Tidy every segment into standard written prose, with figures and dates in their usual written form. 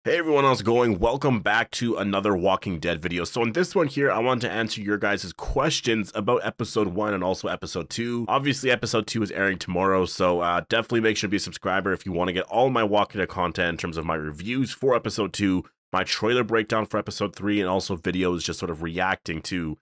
Hey everyone, how's it going? Welcome back to another Walking Dead video. So in this one here, I want to answer your guys' questions about episode 1 and also episode 2. Obviously, episode 2 is airing tomorrow, so definitely make sure to be a subscriber if you want to get all my Walking Dead content in terms of my reviews for episode 2, my trailer breakdown for episode 3, and also videos just sort of reacting to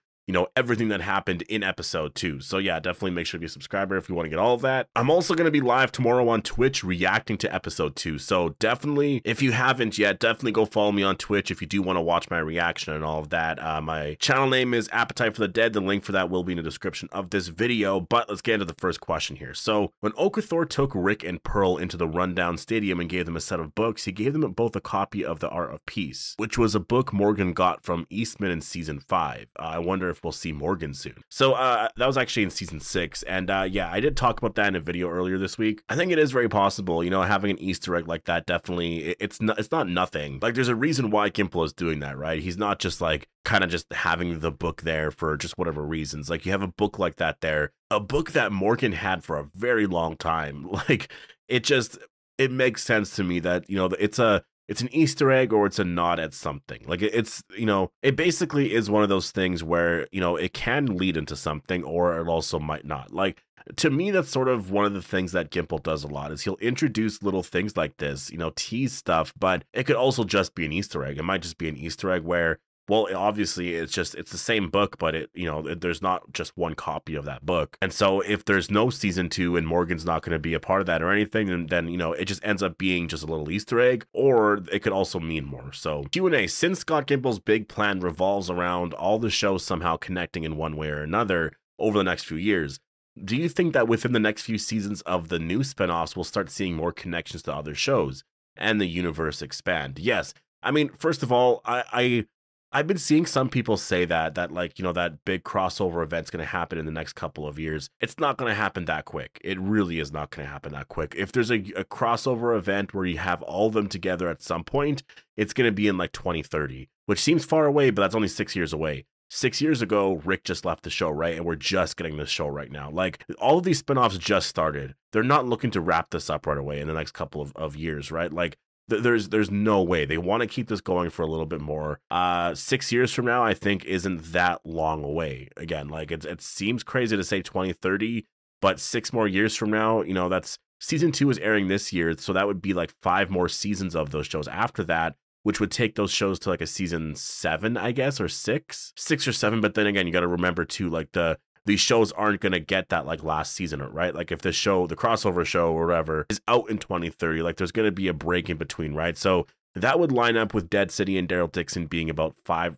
everything that happened in episode 2. So yeah, definitely make sure to be a subscriber if you want to get all of that. I'm also going to be live tomorrow on Twitch reacting to episode 2. So definitely, if you haven't yet, definitely go follow me on Twitch if you do want to watch my reaction and all of that. My channel name is Appetite for the Dead. The link for that will be in the description of this video. But let's get into the first question here. So when Okafor took Rick and Pearl into the rundown stadium and gave them a set of books, he gave them both a copy of The Art of Peace, which was a book Morgan got from Eastman in season 5. I wonder if we'll see Morgan soon. So that was actually in season 6, and yeah, I did talk about that in a video earlier this week. I think it is very possible, having an Easter egg like that. Definitely, it's not nothing. Like, there's a reason why Gimple is doing that, right? He's not just like kind of just having the book there for just whatever reasons. Like, you have a book like that there, a book that Morgan had for a very long time. Like, it makes sense to me that it's an Easter egg or it's a nod at something. Like, it basically is one of those things where, it can lead into something or it also might not. Like, to me, that's sort of one of the things that Gimple does a lot is he'll introduce little things like this, tease stuff, but it could also just be an Easter egg. It might just be an Easter egg where, well, obviously it's the same book, but there's not just one copy of that book. And so if there's no season 2 and Morgan's not going to be a part of that or anything, then it just ends up being just a little Easter egg, or it could also mean more. So Q&A, since Scott Gimple's big plan revolves around all the shows somehow connecting in one way or another over the next few years, do you think that within the next few seasons of the new spinoffs, we'll start seeing more connections to other shows and the universe expand? Yes. I mean, first of all, I've been seeing some people say that that big crossover event's going to happen in the next couple of years. It's not going to happen that quick. It really is not going to happen that quick. If there's a crossover event where you have all of them together at some point, it's going to be in like 2030, which seems far away, but that's only 6 years away. 6 years ago, Rick just left the show, right? And we're just getting this show right now. Like, all of these spinoffs just started. They're not looking to wrap this up right away in the next couple of years, right? Like, there's no way. They want to keep this going for a little bit more. 6 years from now, I think, isn't that long away. Again, like, it seems crazy to say 2030, but 6 more years from now, that's season 2 is airing this year, so that would be like 5 more seasons of those shows after that, which would take those shows to like a season 7, I guess, or 6 or 7. But then again, you got to remember too, like, these shows aren't going to get that like last season, right? Like, if the crossover show or whatever is out in 2030, like, there's going to be a break in between, right? So that would line up with Dead City and Daryl Dixon being about 4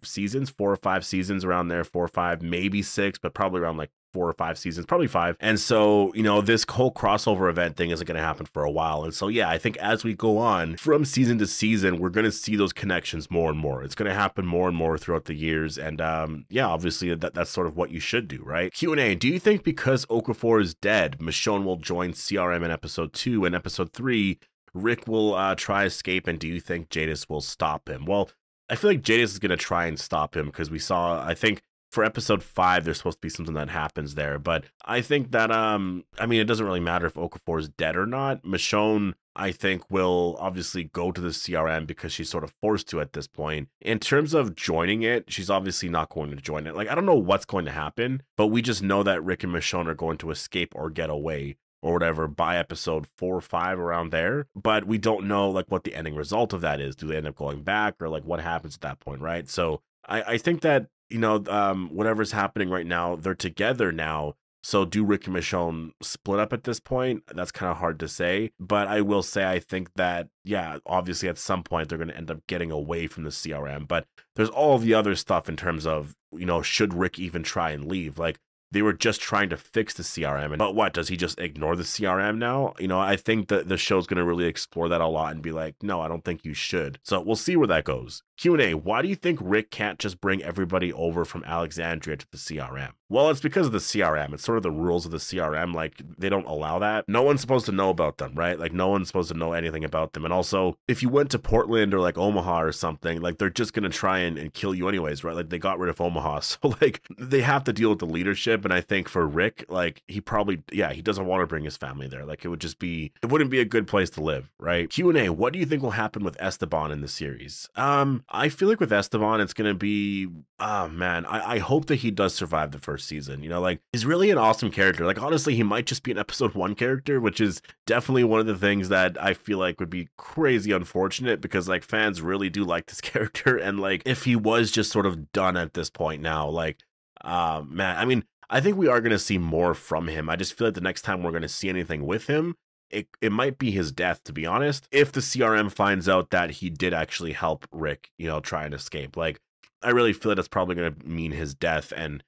or 5 seasons around there, 4 or 5, maybe 6, but probably around like 4 or 5 seasons, probably 5. And so, this whole crossover event thing isn't going to happen for a while. And so, yeah, I think as we go on from season to season, we're going to see those connections more and more. It's going to happen more and more throughout the years. And yeah, obviously that's sort of what you should do, right? Q&A, do you think because Okafor is dead, Michonne will join CRM in episode 2 and episode 3? Rick will try escape, and do you think Jadis will stop him? Well, I feel like Jadis is going to try and stop him because we saw, I think, for episode 5, there's supposed to be something that happens there. But I think that, I mean, it doesn't really matter if Okafor is dead or not. Michonne, I think, will obviously go to the CRM because she's sort of forced to at this point. In terms of joining it, she's obviously not going to join it. Like, I don't know what's going to happen, but we just know that Rick and Michonne are going to escape or get away or whatever by episode 4 or 5, around there. But we don't know like what the ending result of that is. Do they end up going back, or like what happens at that point, right? So I think that, whatever's happening right now, they're together now. So do Rick and Michonne split up at this point? That's kind of hard to say. But I will say, I think that, yeah, obviously at some point they're going to end up getting away from the CRM. But there's all the other stuff in terms of, should Rick even try and leave? Like, they were just trying to fix the CRM. But what, does he just ignore the CRM now? I think that the show's going to really explore that a lot and be like, no, I don't think you should. So we'll see where that goes. Q&A, why do you think Rick can't just bring everybody over from Alexandria to the CRM? Well, it's because of the CRM. It's sort of the rules of the CRM. Like, they don't allow that. No one's supposed to know about them, right? Like, no one's supposed to know anything about them. And also, if you went to Portland or like Omaha or something, like, they're just going to try and kill you anyways, right? Like, they got rid of Omaha. So, like, they have to deal with the leadership. And I think for Rick, like, he probably, yeah, he doesn't want to bring his family there. Like, it wouldn't be a good place to live, right? Q&A, what do you think will happen with Esteban in the series? I feel like with Esteban, it's going to be, oh man, I hope that he does survive the first season. You know, like, he's really an awesome character. Like, honestly, he might just be an episode 1 character, which is definitely one of the things that I feel like would be crazy unfortunate, because like fans really do like this character. And like, if he was just sort of done at this point now, like, man, I mean, I think we are going to see more from him. I just feel like the next time we're going to see anything with him, it might be his death, to be honest. If the CRM finds out that he did actually help Rick, you know, try and escape, like, I really feel like that's probably going to mean his death, and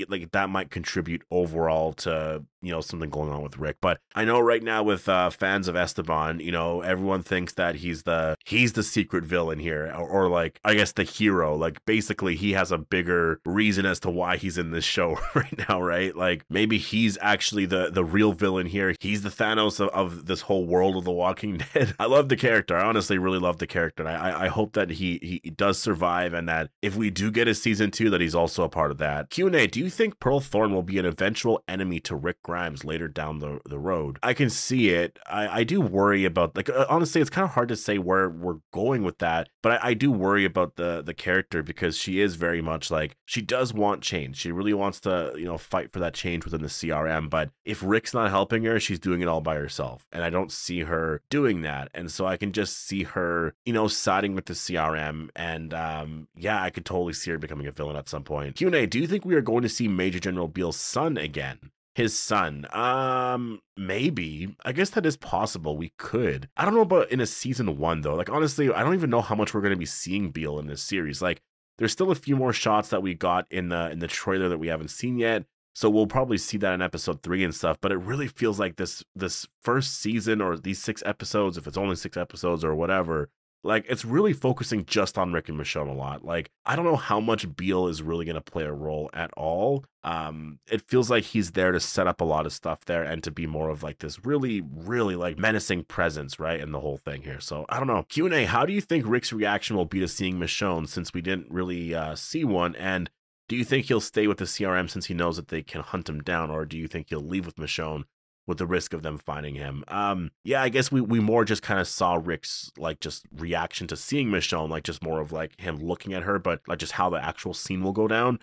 like, that might contribute overall to, you know, something going on with Rick. But I know right now with fans of Esteban, you know, everyone thinks that he's the secret villain here, or like, I guess the hero. Like, basically he has a bigger reason as to why he's in this show right now, right? Like, maybe he's actually the real villain here. He's the Thanos of this whole world of The Walking Dead. I love the character. I honestly really love the character. And I hope that he does survive, and that if we do get a season 2, that he's also a part of that. Q&A, do you think Pearl Thorne will be an eventual enemy to Rick Grimes later down the road? I can see it. I do worry about, like, honestly, it's kind of hard to say where we're going with that, but I do worry about the character, because she is very much like, she does want change. She really wants to, you know, fight for that change within the CRM, but if Rick's not helping her, she's doing it all by herself, and I don't see her doing that. And so I can just see her, you know, siding with the CRM, and yeah, I could totally see her becoming a villain at some point. Q&A, do you think we are going to see Major General Beals' son again? His son, maybe. I guess that is possible. We could. I don't know about in a season 1 though. Like, honestly, I don't even know how much we're going to be seeing Beal in this series. Like, there's still a few more shots that we got in the trailer that we haven't seen yet, so we'll probably see that in episode 3 and stuff. But it really feels like this first season, or these 6 episodes, if it's only 6 episodes or whatever, like, it's really focusing just on Rick and Michonne a lot. Like, I don't know how much Beal is really going to play a role at all. It feels like he's there to set up a lot of stuff there, and to be more of like this really, really like menacing presence, right, in the whole thing here. So I don't know. Q&A, how do you think Rick's reaction will be to seeing Michonne, since we didn't really see one? And do you think he'll stay with the CRM since he knows that they can hunt him down, or do you think he'll leave with Michonne with the risk of them finding him? Yeah, I guess we more just kind of saw Rick's like just reaction to seeing Michonne, like just more of like him looking at her, but like just how the actual scene will go down.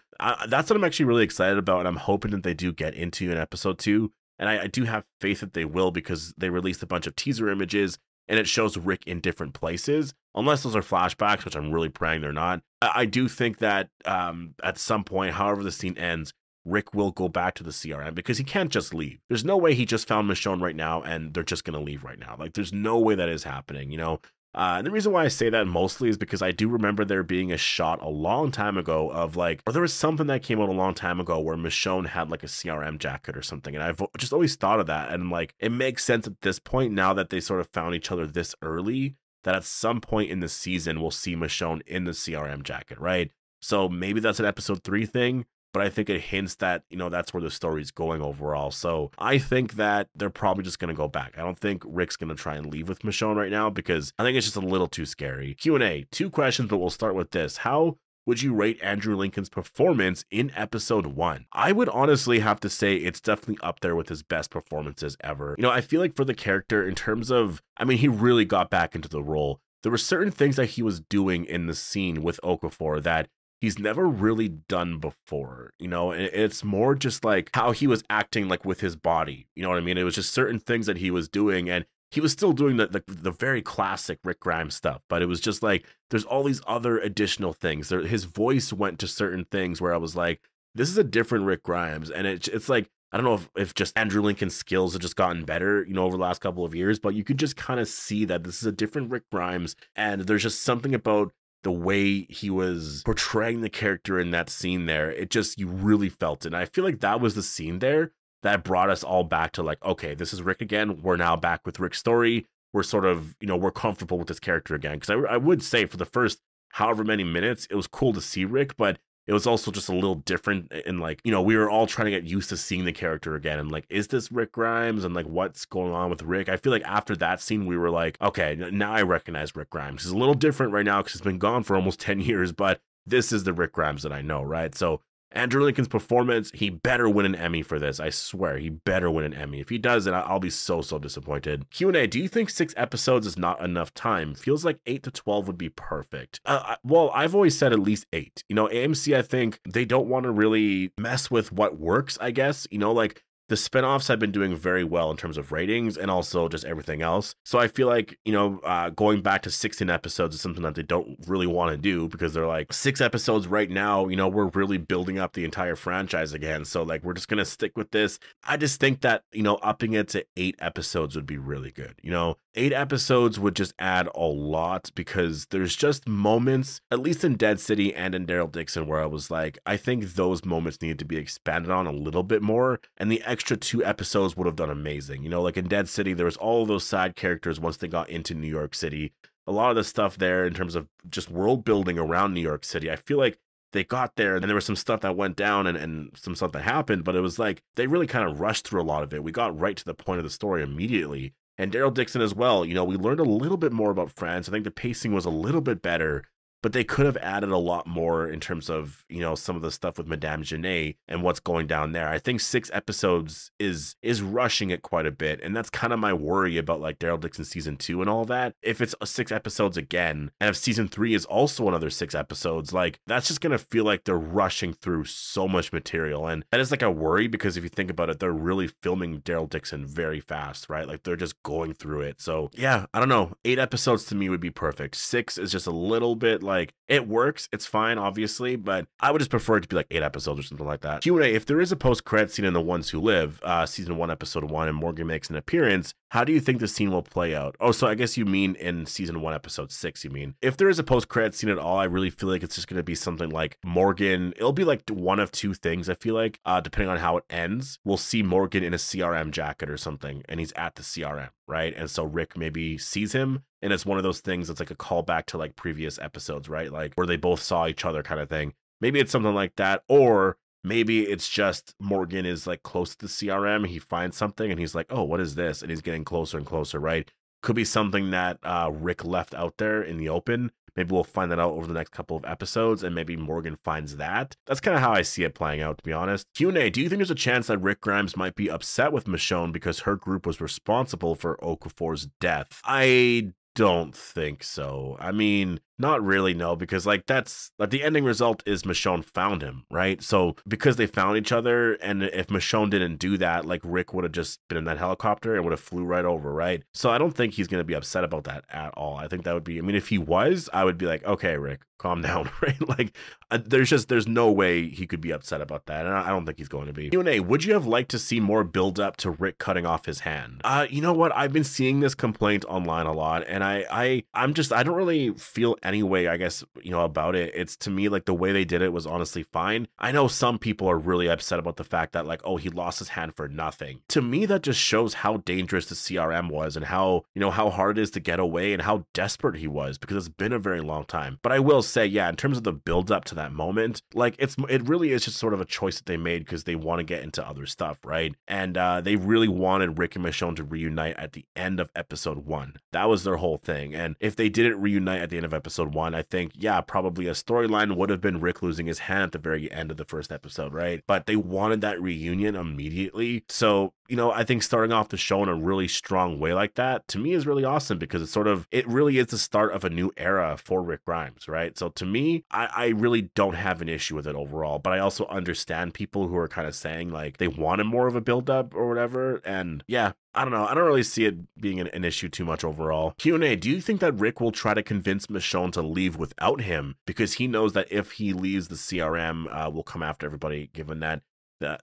That's what I'm actually really excited about, and I'm hoping that they do get into in episode 2. And I do have faith that they will, because they released a bunch of teaser images, and it shows Rick in different places, unless those are flashbacks, which I'm really praying they're not. I do think that at some point, however the scene ends, Rick will go back to the CRM, because he can't just leave. There's no way he just found Michonne right now and they're just going to leave right now. Like, there's no way that is happening, you know? And the reason why I say that mostly is because I do remember there being a shot a long time ago of like, or there was something that came out a long time ago where Michonne had like a CRM jacket or something. And I've just always thought of that. And like, it makes sense at this point, now that they sort of found each other this early, that at some point in the season, we'll see Michonne in the CRM jacket, right? So maybe that's an episode 3 thing, but I think it hints that, you know, that's where the story's going overall. So I think that they're probably just going to go back. I don't think Rick's going to try and leave with Michonne right now, because I think it's just a little too scary. Q&A, 2 questions, but we'll start with this. How would you rate Andrew Lincoln's performance in episode 1? I would honestly have to say it's definitely up there with his best performances ever. You know, I feel like for the character, in terms of, I mean, he really got back into the role. There were certain things that he was doing in the scene with Okafor that he's never really done before, you know. It's more just like how he was acting, like with his body, you know what I mean? It was just certain things that he was doing, and he was still doing the very classic Rick Grimes stuff, but it was just like, there's all these other additional things. His voice went to certain things where I was like, this is a different Rick Grimes. And it's like, I don't know if just Andrew Lincoln's skills have just gotten better, you know, over the last couple of years, but you could just kind of see that this is a different Rick Grimes, and there's just something about the way he was portraying the character in that scene there. It just, you really felt it. And I feel like that was the scene there that brought us all back to like, okay, this is Rick again. We're now back with Rick's story. We're sort of, you know, we're comfortable with this character again. Because I would say for the first however many minutes, it was cool to see Rick, but it was also just a little different. And like, you know, we were all trying to get used to seeing the character again. And like, is this Rick Grimes? And like, what's going on with Rick? I feel like after that scene, we were like, okay, now I recognize Rick Grimes. He's a little different right now because he's been gone for almost 10 years, but this is the Rick Grimes that I know, right? So Andrew Lincoln's performance, he better win an Emmy for this. I swear, he better win an Emmy. If he does, then I'll be so disappointed. Q&A, do you think 6 episodes is not enough time? Feels like 8 to 12 would be perfect. Well, I've always said at least 8. You know, AMC, I think they don't want to really mess with what works, I guess. You know, like, the spinoffs have been doing very well in terms of ratings and also just everything else. So I feel like, you know, going back to 16 episodes is something that they don't really want to do because they're like 6 episodes right now, you know, we're really building up the entire franchise again. So like, we're just going to stick with this. I just think that, you know, upping it to 8 episodes would be really good. You know, 8 episodes would just add a lot because there's just moments, at least in Dead City and in Daryl Dixon, where I was like, I think those moments need to be expanded on a little bit more. And the extra 2 episodes would have done amazing. You know, like in Dead City, there was all of those side characters once they got into New York City. A lot of the stuff there in terms of just world building around New York City, I feel like they got there and there was some stuff that went down and some stuff that happened, but it was like they really kind of rushed through a lot of it. We got right to the point of the story immediately. And Daryl Dixon as well, you know, we learned a little bit more about France. I think the pacing was a little bit better, but they could have added a lot more in terms of, you know, some of the stuff with Madame Genet and what's going down there. I think 6 episodes is rushing it quite a bit. And that's kind of my worry about like Daryl Dixon season 2 and all that. If it's 6 episodes again, and if season 3 is also another 6 episodes, like that's just going to feel like they're rushing through so much material. And that is like a worry because if you think about it, they're really filming Daryl Dixon very fast, right? Like they're just going through it. So yeah, I don't know. 8 episodes to me would be perfect. 6 is just a little bit like, it works, it's fine, obviously, but I would just prefer it to be like 8 episodes or something like that. Q&A, if there is a post-credit scene in The Ones Who Live, season 1, episode 1, and Morgan makes an appearance, how do you think the scene will play out? Oh, so I guess you mean in season 1, episode 6, you mean. If there is a post-credit scene at all, I really feel like it's just going to be something like Morgan, it'll be like one of 2 things, I feel like, depending on how it ends. We'll see Morgan in a CRM jacket or something, and he's at the CRM, right? And so Rick maybe sees him, and it's one of those things that's like a callback to like previous episodes, right? Like where they both saw each other kind of thing. Maybe it's something like that, or maybe it's just Morgan is like close to the CRM. He finds something and he's like, oh, what is this? And he's getting closer and closer, right? Could be something that Rick left out there in the open. Maybe we'll find that out over the next couple of episodes, and maybe Morgan finds that. That's kind of how I see it playing out, to be honest. Q&A, do you think there's a chance that Rick Grimes might be upset with Michonne because her group was responsible for Okafor's death? I don't think so. I mean, not really, no, because like that's like the ending result is Michonne found him, right? So because they found each other, and if Michonne didn't do that, like Rick would have just been in that helicopter and would have flew right over, right? So I don't think he's going to be upset about that at all. I think that would be, I mean, if he was, I would be like, okay, Rick, calm down, right? Like there's no way he could be upset about that. And I don't think he's going to be. Q&A, would you have liked to see more build up to Rick cutting off his hand? You know what? I've been seeing this complaint online a lot, and I don't really feel any way, I guess, you know, about it. It's, to me, like the way they did it was honestly fine. I know some people are really upset about the fact that like, oh, he lost his hand for nothing. To me, that just shows how dangerous the CRM was and how, you know, how hard it is to get away and how desperate he was, because it's been a very long time. But I will say, yeah, in terms of the build up to that moment, like it really is just sort of a choice that they made because they want to get into other stuff, right? And they really wanted Rick and Michonne to reunite at the end of episode 1. That was their whole thing. And if they didn't reunite at the end of episode 1, I think, yeah, probably a storyline would have been Rick losing his hand at the very end of the first episode, right? But they wanted that reunion immediately. So, you know, I think starting off the show in a really strong way like that, to me, is really awesome because it's sort of, it really is the start of a new era for Rick Grimes, right? So to me, I really don't have an issue with it overall, but I also understand people who are kind of saying like they wanted more of a build-up or whatever. And yeah, I don't know. I don't really see it being an issue too much overall. Q&A, do you think that Rick will try to convince Michonne to leave without him because he knows that if he leaves, the CRM will come after everybody, given that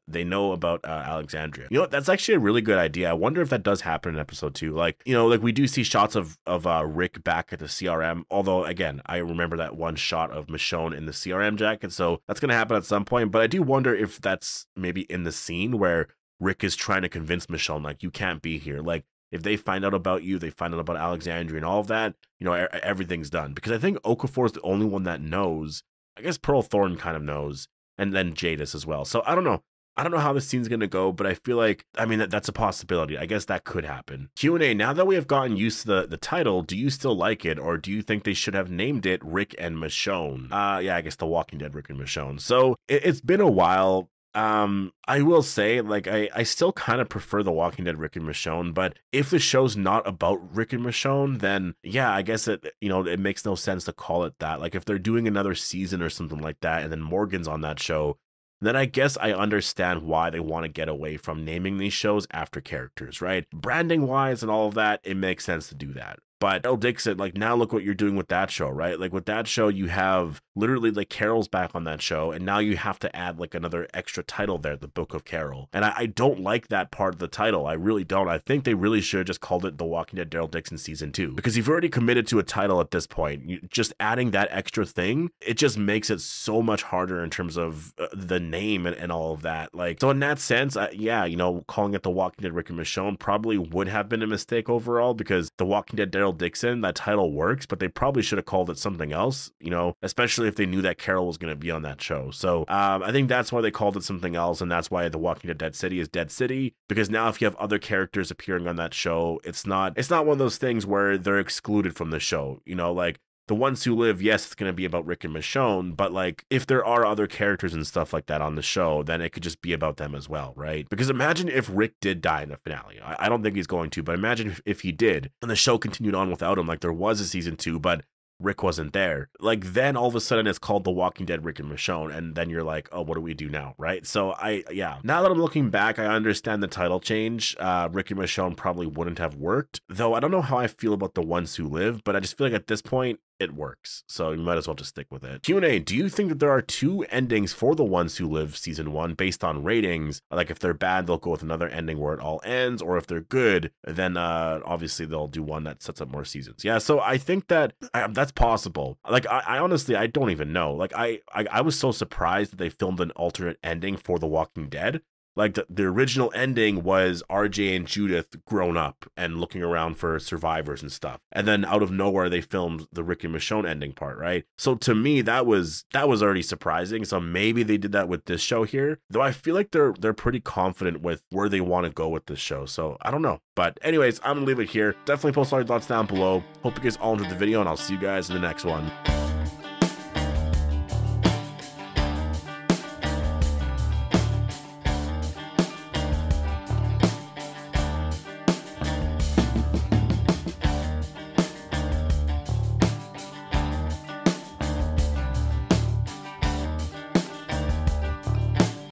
they know about Alexandria? You know what? That's actually a really good idea. I wonder if that does happen in episode 2. Like, you know, like we do see shots of Rick back at the CRM. Although, again, I remember that one shot of Michonne in the CRM jacket. So that's going to happen at some point. But I do wonder if that's maybe in the scene where Rick is trying to convince Michonne, like, you can't be here. Like, if they find out about you, they find out about Alexandria and all of that, you know, everything's done. Because I think Okafor is the only one that knows, I guess Pearl Thorne kind of knows, and then Jadis as well. So I don't know. I don't know how this scene's going to go, but I feel like, I mean, that's a possibility. I guess that could happen. Q&A, now that we have gotten used to the title, do you still like it, or do you think they should have named it Rick and Michonne? Yeah, I guess The Walking Dead Rick and Michonne. So it's been a while. I will say, like, I still kind of prefer The Walking Dead Rick and Michonne, but if the show's not about Rick and Michonne, then yeah, I guess it, you know, it makes no sense to call it that. Like, if they're doing another season or something like that, and then Morgan's on that show, then I guess I understand why they want to get away from naming these shows after characters, right? Branding wise and all of that, it makes sense to do that. But Daryl Dixon, like, now look what you're doing with that show, right? Like, with that show, you have literally, like, Carol's back on that show, and now you have to add, like, another extra title there, The Book of Carol. And I don't like that part of the title. I really don't. I think they really should have just called it The Walking Dead Daryl Dixon Season 2. Because you've already committed to a title at this point. Just adding that extra thing, it just makes it so much harder in terms of the name and all of that. Like, so in that sense, yeah, you know, calling it The Walking Dead Rick and Michonne probably would have been a mistake overall, because The Walking Dead Daryl Dixon, that title works, but they probably should have called it something else, you know, especially if they knew that Carol was going to be on that show. So I think that's why they called it something else, and that's why The Walking Dead Dead City is Dead City, because now if you have other characters appearing on that show, it's not one of those things where they're excluded from the show, you know, like The Ones Who Live, yes, it's going to be about Rick and Michonne, but like if there are other characters and stuff like that on the show, then it could just be about them as well, right? Because imagine if Rick did die in the finale. I don't think he's going to, but imagine if he did and the show continued on without him, like there was a season 2, but Rick wasn't there. Like, then all of a sudden it's called The Walking Dead Rick and Michonne, and then you're like, oh, what do we do now, right? So yeah, now that I'm looking back, I understand the title change. Rick and Michonne probably wouldn't have worked, though I don't know how I feel about The Ones Who Live, but I just feel like at this point it works, so you might as well just stick with it. Q&A, do you think that there are 2 endings for The Ones Who Live Season 1 based on ratings? Like, if they're bad, they'll go with another ending where it all ends, or if they're good, then obviously they'll do one that sets up more seasons. Yeah, so I think that that's possible. Like, I honestly, I don't even know. Like, I was so surprised that they filmed an alternate ending for The Walking Dead. Like, the original ending was RJ and Judith grown up and looking around for survivors and stuff. And then out of nowhere, they filmed the Rick and Michonne ending part, right? So to me, that was already surprising. So maybe they did that with this show here. Though I feel like they're pretty confident with where they want to go with this show. So I don't know. But anyways, I'm going to leave it here. Definitely post all your thoughts down below. Hope you guys all enjoyed the video, and I'll see you guys in the next one.